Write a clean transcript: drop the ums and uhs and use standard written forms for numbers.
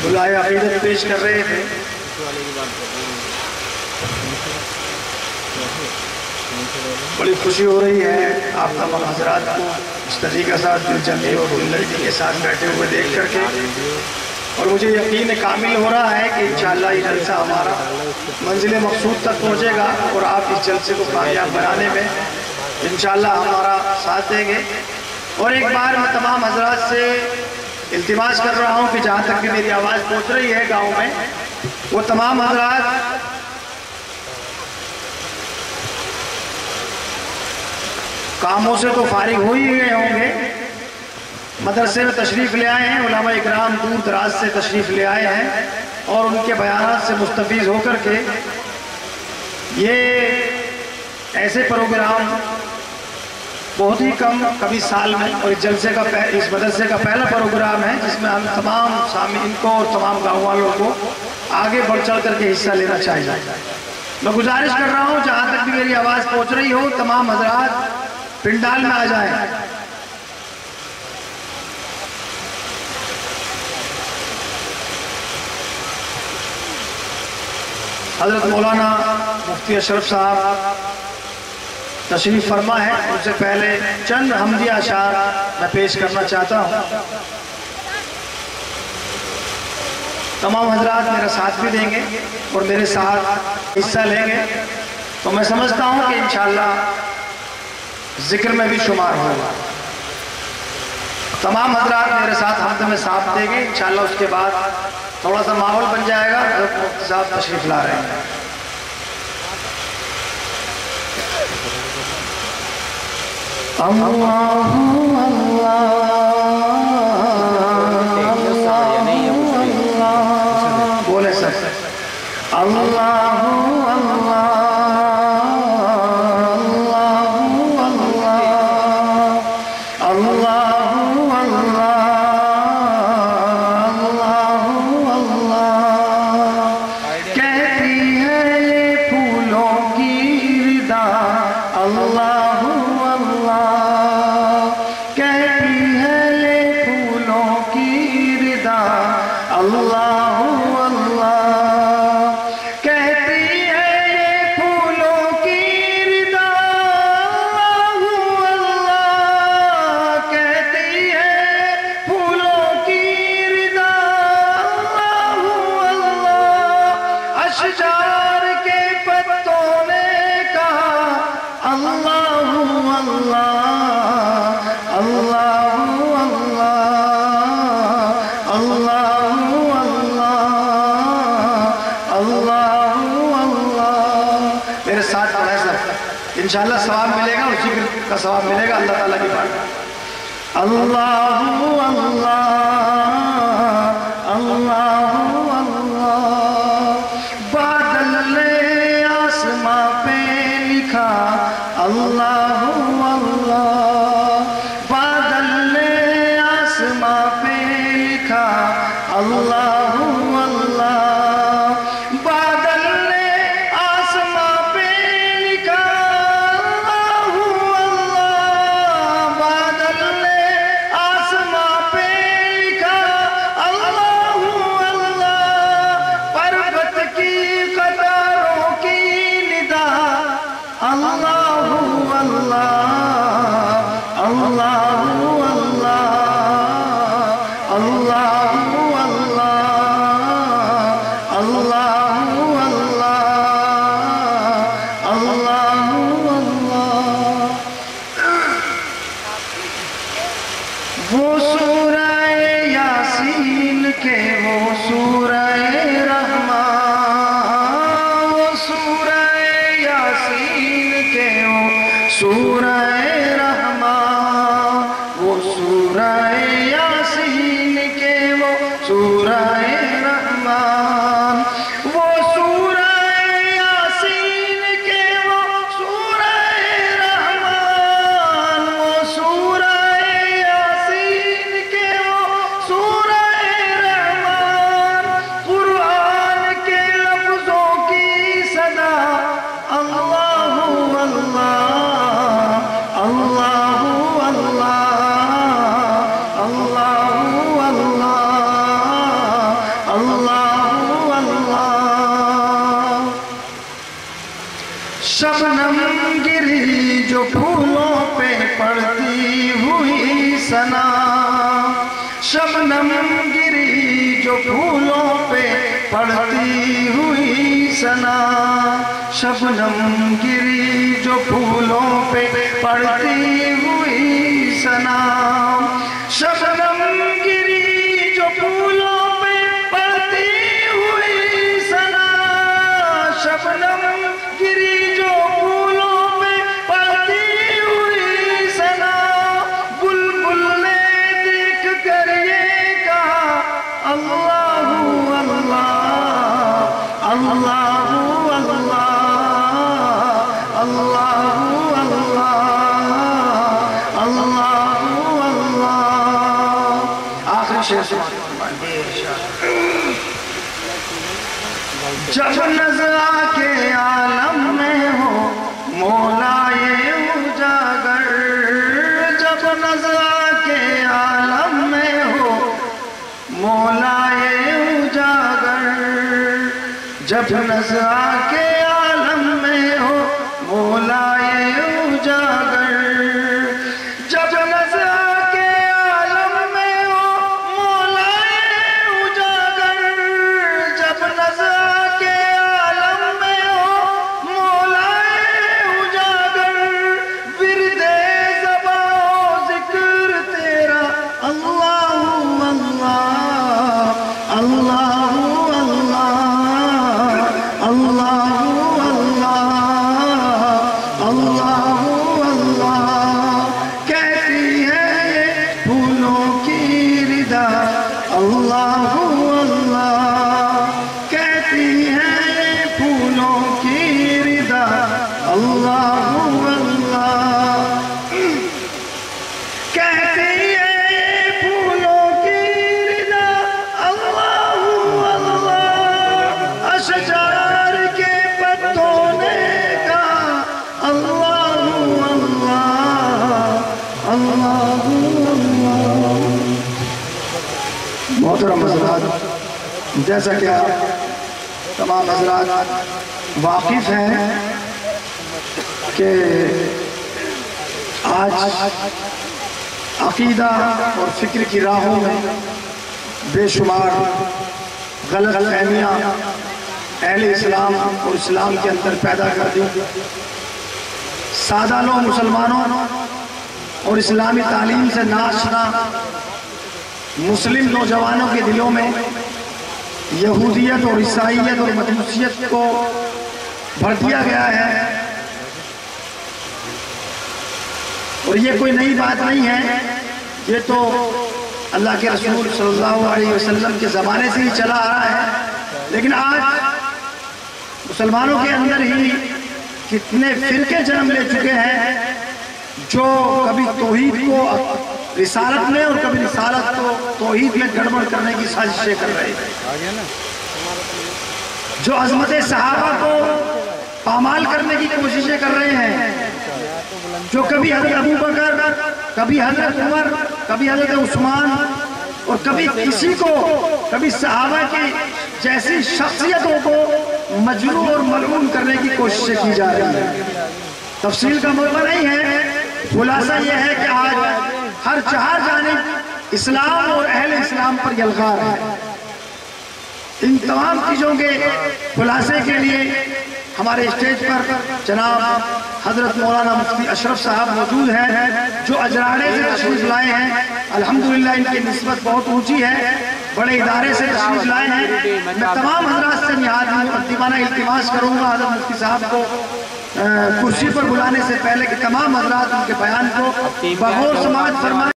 بلائے عقیدت پیش کر رہے تھے۔ بڑی خوشی ہو رہی ہے آپ تمام حضرات کو اس طریقے ساتھ دل جمی اور دل لگی کے ساتھ بیٹھے ہوئے دیکھ کر کے، اور مجھے یقین کامل ہو رہا ہے کہ انشاءاللہ یہ جلسہ ہمارا منزل مقصود تک پہنچے گا، اور آپ اس جلسے کو کامیاب بنانے میں انشاءاللہ ہمارا ساتھ دیں گے۔ اور ایک بار میں تمام حضرات سے التماس کر رہا ہوں کہ جہاں تک بھی میری آواز پہنچ رہی ہے گاؤں میں، وہ تمام حضرات کاموں سے تو فارغ ہو ہی گئے ہوں گے، مدرسے میں تشریف لے آئے ہیں، علماء اکرام دور دراز سے تشریف لے آئے ہیں، اور ان کے بیانات سے مستفیض ہو کر کے یہ ایسے پروگرام بہت ہی کم کبھی سال میں، اور اس جلسے کا اس مدرسے کا پہلا پروگرام ہے جس میں ہم تمام سامعین کو اور تمام گاؤں والوں کو آگے بڑھ چڑھ کر کے حصہ لینا چاہیے۔ میں گزارش کر رہا ہوں جہاں تک بھی میری آواز پہنچ رہی ہو، تمام حضرات پنڈال میں آ جائیں۔ حضرت مولانا مفتی اشرف صاحب تشریف فرما ہے، ان سے پہلے چند حمدیہ اشعار میں پیش کرنا چاہتا ہوں۔ تمام حضرات میرا ساتھ بھی دیں گے اور میرے ساتھ حصہ لیں گے تو میں سمجھتا ہوں کہ انشاءاللہ ذکر میں بھی شمار ہوگا۔ تمام حضرات میرے ساتھ حمد میں ساتھ دیں گے انشاءاللہ، اس کے بعد تھوڑا سا ماحول بن جائے گا۔ حضرت مفتی صاحب تشریف لا رہے ہیں۔ اللہ بولے سر، اللہ انشاءاللہ ثواب ملے گا، اور ذکر کا ثواب ملے گا اللہ تعالیٰ کی بات۔ اللہ اللہ اللہ اللہ، بادل نے آسماں پہ لکھا اللہ اللہ، بادل نے آسماں پہ لکھا اللہ اللہ، शबनम गिरी जो फूलों पे पड़ती हुई सना, शबनम गिरी जो फूलों पे पड़ती हुई सना, शबनम गिरी जो फूलों पे पड़ती हुई सना, शबनम गिरी जो फूलों पे पड़ती हुई सना, बुलबुल ने देख कर ये कहा अल्लाहू अल्लाह, अल्लाहू अल्लाह, अल्लाहू अल्लाह, अल्लाहू अल्लाह। आखिरी शेर जब नज़रा के आलम में हो मौलाए उजागर, जब नज़रा के आलम में हो मौलाए उजागर, जब नज़रा के आलम में हो मौलाए उजागर, जब नज़रा के आलम में हो मौलाए उजागर, जब नज़रा के आलम में हो मौलाए उजागर, विरदे ज़बां ज़िक्र तेरा अल्लाहू अल्लाह, अल्लाहू अल्लाह, अल्लाहू अल्लाह, अल्लाहू अल्लाह। कहती है ये फूलों की रिदा अल्लाहू अल्लाह, कहती है ये फूलों की रिदा अल्लाहू अल्लाह, कहती है ये फूलों की रिदा अल्लाहू अल्लाह, अशजार के पत्तों ने कहा अल्लाहू अल्लाह, अल्लाहू अल्लाह। मोहतरम हज़रात, जैसा कि आप तमाम हज़रात वाकिफ़ हैं कि आज अक़ीदा और फ़िक्र की राहों में बेशुमार गलत फहमियाँ अहले इस्लाम और इस्लाम के अंदर पैदा कर दी। सादा लोग मुसलमानों और इस्लामी तालीम से नाशना मुस्लिम नौजवानों के दिलों में यहूदियत और ईसाईयत और मजूसियत को भर दिया गया है। और ये कोई नई बात नहीं है, ये तो अल्लाह के रसूल सल्लल्लाहु अलैहि वसल्लम के ज़माने से ही चला आ रहा है। लेकिन आज मुसलमानों के अंदर ही कितने फिरके जन्म ले चुके हैं जो कभी तौहीद को रिसालत में और कभी रिसालत को तौहीद में गड़बड़ करने की साजिशें कर रहे हैं, जो अज़मत सहाबा को पामाल करने की कोशिशें कर रहे हैं, जो कभी हज़रत अबू बकर, कभी हज़रत उमर, कभी हज़रत उस्मान और कभी किसी को, कभी सहाबा की जैसी शख्सियतों को मजरूह और मलऊन करने की कोशिशें की जा रही है। तफसील का मौका नहीं है, खुलासा यह है कि आज हर चार जानिब इस्लाम और अहले इस्लाम पर यलगार है। इन तमाम चीज़ों के खुलासे के लिए हमारे स्टेज पर जनाब हजरत मौलाना मुफ्ती अशरफ साहब मौजूद हैं, जो अजराड़े से तशरीफ लाए हैं। अल्हम्दुलिल्लाह इनकी निस्बत बहुत ऊंची है, बड़े इदारे से तशरीफ लाए हैं। मैं तमाम हजरात से निहायत इल्तिमास करूँगा हजरत मुफ्ती साहब को कुर्सी पर बुलाने से पहले कि तमाम हजरात उनके बयान को बगौर समाअत फरमाएं।